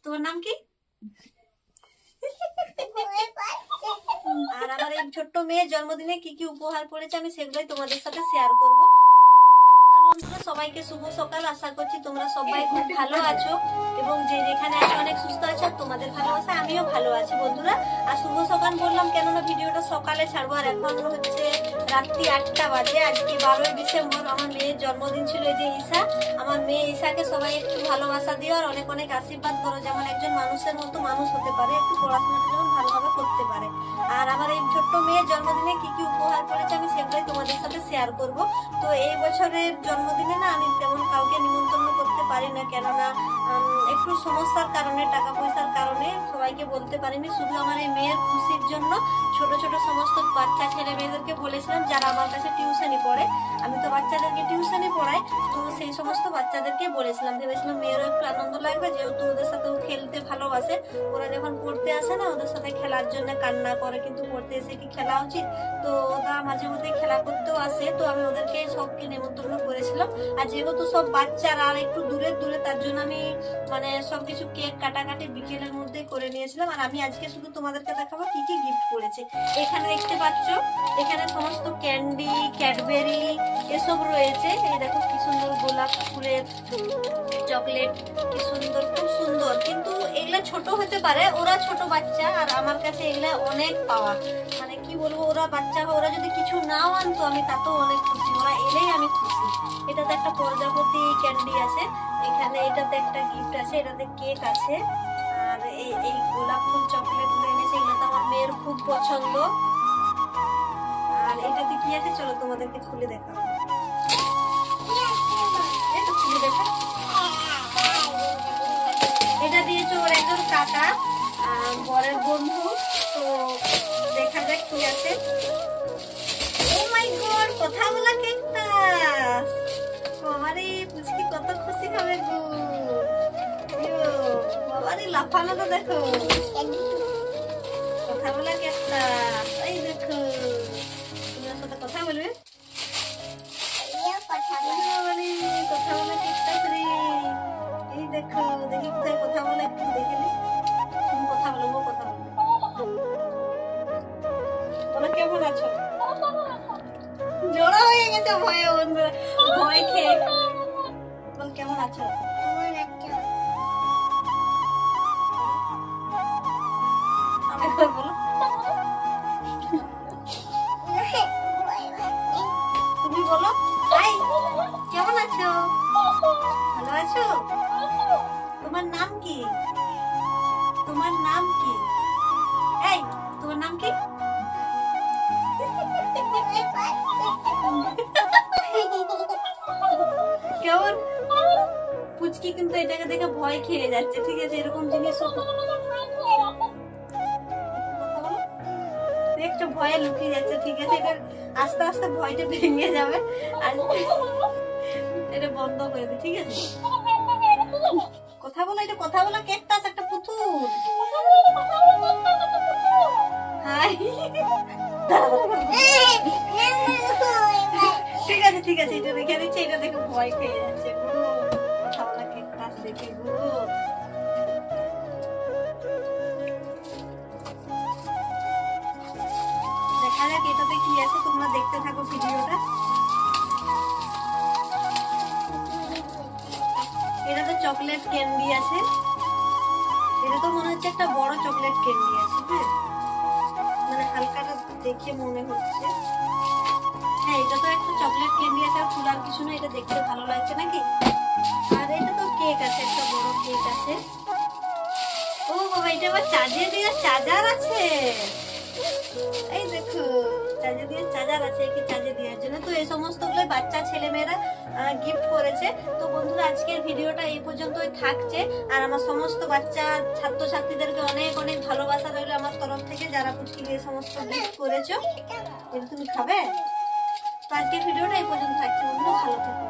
তোমার নাম কি? আর আমার এই ছোট্ট মেয়ের জন্মদিনে কি কি উপহার পড়েছে আমি সেগুলোই তোমাদের সাথে শেয়ার করব। বন্ধুরা সবাইকে শুভ সকাল। আশা করছি তোমরা সবাই খুব ভালো আছো এবং যে যেখানে আছো অনেক সুস্থ আছো। তোমাদের ভালোবাসা আমিও ভালো আছি বন্ধুরা। আর শুভ সকাল বললাম কেননা ভিডিওটা সকালে ছাড়বো, আর এখন হচ্ছে রাত্রি 8টা বাজে। আজকে 12ই ডিসেম্বর, আমার মেয়ের জন্মদিন ছিল। এই যে ঈশা, আমার মেয়ে ঈশাকে সবাই একটু ভালোবাসা দিও আর অনেক অনেক আশীর্বাদ করো, যেমন একজন মানুষের মতো মানুষ হতে পারে, একটু পড়াশোনাটা যেমন ভালোভাবে করতে পারে। আর আমার এই ছোট্ট মেয়ের জন্মদিনে কি কি উপহার পড়েছে আমি সেগুলোই তোমাদের সাথে শেয়ার করব। তো এই বছরের জন্মদিনে না আমি তেমন কাউকে নিমন্ত্রণ করতে পারি না, কেননা একটু সমস্যার কারণে, টাকা পয়সার কারণে সবাইকে বলতে পারিনি। শুধু আমার এই মেয়ের খুশির জন্য ছোট ছোট সমস্ত বাচ্চা ছেলে মেয়েদেরকে বলেছিলাম যারা আমার কাছে টিউশনি পড়ে। আমি তো বাচ্চাদেরকে টিউশনি পড়াই, তো সেই সমস্ত বাচ্চাদেরকে বলেছিলাম। ভেবেছিলাম মেয়েরও একটু আনন্দ লাগবে, যেহেতু ওদের সাথেও খেলতে ভালোবাসে। ওরা যখন পড়তে আসে না, ওদের সাথে খেলার জন্য কান্না করে, কিন্তু পড়তে এসে কি খেলা উচিত? তো ওরা মাঝে মধ্যে খেলা করতেও আসে, তো আমি ওদেরকে সবকে নিমন্ত্রণ করেছিলাম। আর যেহেতু সব বাচ্চারা আর একটু দূরে দূরে, তার জন্য আমি মানে সবকিছু কেক কাটাকাটি বিকেলের মধ্যে করে নিয়েছিলাম। আর আমি আজকে শুধু তোমাদেরকে দেখাবো কি কি গিফট করেছে। এখানে দেখতে পাচ্ছ, এখানে সমস্ত ক্যান্ডি, ক্যাডবেরি এসব রয়েছে। এই দেখো কি সুন্দর গোলাপ ফুলের চকলেট, কি সুন্দর, খুব সুন্দর। কিন্তু এগুলা ছোট হতে পারে, ওরা ছোট বাচ্চা, আর আমার কাছে এগুলা অনেক পাওয়া। মানে কি বলবো, ওরা বাচ্চা, ওরা যদি কিছু নাও আনতো আমি তাতেও অনেক খুশি, ওরা এলেই আমি খুশি। এটাতে একটা প্রজাপতি ক্যান্ডি আছে, এখানে এটাতে একটা গিফট আছে, এটাতে কেক আছে, আর এই গোলাপ ফুল চকলেট গুলো এনেছে, এগুলো তো আমার মেয়ের খুব পছন্দ। আর এটাতে কি আছে চলো তোমাদেরকে খুলে দেখাবো। খুলে দেখা, এটা দিয়েছে ওর একজন কাকা, বরের বন্ধু। তো দেখা যাক কি আছে। ও মাই গড, কথা বলা কেকটা! বাবারে, পুচকি কত খুশি হবে গো। বাবারে, লাফানোটা দেখো। কথা বলা কেকটা, এই দেখো। তুমি ওর সাথে কথা বলবে? কথা বলা কেকটা রে, এই দেখো। দেখি কোথায় কথা বলে, একটু দেখে নি। তুমি কথা বলো, ও কথা বলবে। বলো কেমন আছো? জোড়া হয়ে গেছে ভয়ে, বন্ধুরা ভয় খেয়ে। বল কেমন আছো? আমি বলো, তুমি বলো। হাই, কেমন আছো? ভালো আছো? তোমার নাম কি? তোমার নাম কি? এই, তোমার নাম কি? কেমন? পুচকি কিন্তু এটাকে দেখে ভয় খেয়ে যাচ্ছে, ঠিক আছে? এরকম জিনিস দেখছো, ভয়ে লুকিয়ে যাচ্ছে, ঠিক আছে? এটা আস্তে আস্তে ভয়টা ভেঙে যাবে, আর এটা বন্ধ করে দে, ঠিক আছে? কথা বলো, এটা কথা বলো কেকটা আছে, একটা পুতুল। হাই, ঠিক আছে ঠিক আছে, এটা রেখে দিচ্ছি। এটা দেখে ভয় খেয়ে যাচ্ছে গো, কথা বলা কেকটা আছে দেখে গো। দেখা যাক এটাতে কি আছে, তোমরা দেখতে থাকো ভিডিওটা। এটাতে চকলেট ক্যান্ডি আছে, এটা তো মনে হচ্ছে একটা বড় চকলেট ক্যান্ডি আছে। হ্যাঁ, মানে হালকাটা দেখে মনে হচ্ছে। হ্যাঁ, এটা তো একটা চকলেট ক্যান্ডি আছে, আর ফুল আর কিছু না। এটা দেখতে ভালো লাগছে নাকি? আর এটা তো কেক আছে, একটা বড় কেক আছে। ও বাবা, এটা আবার চার্জে দিয়ে চার্জার আছে। এই দেখো, চার্জে দিয়ে চার্জার আছে, কি চার্জে দেওয়ার জন্য। তো এই সমস্ত গুলো বাচ্চা ছেলে মেয়েরা গিফট করেছে। তো বন্ধুরা, আজকের ভিডিওটা এই পর্যন্তই থাকছে। আর আমার সমস্ত বাচ্চা ছাত্রছাত্রীদেরকে অনেক অনেক ভালোবাসা রইল আমার তরফ থেকে, যারা পুচকি এই সমস্ত গিফট করেছো। এটা তুমি খাবে? তো আজকের ভিডিওটা এই পর্যন্ত থাকছে বন্ধুরা, ভালো থেকো।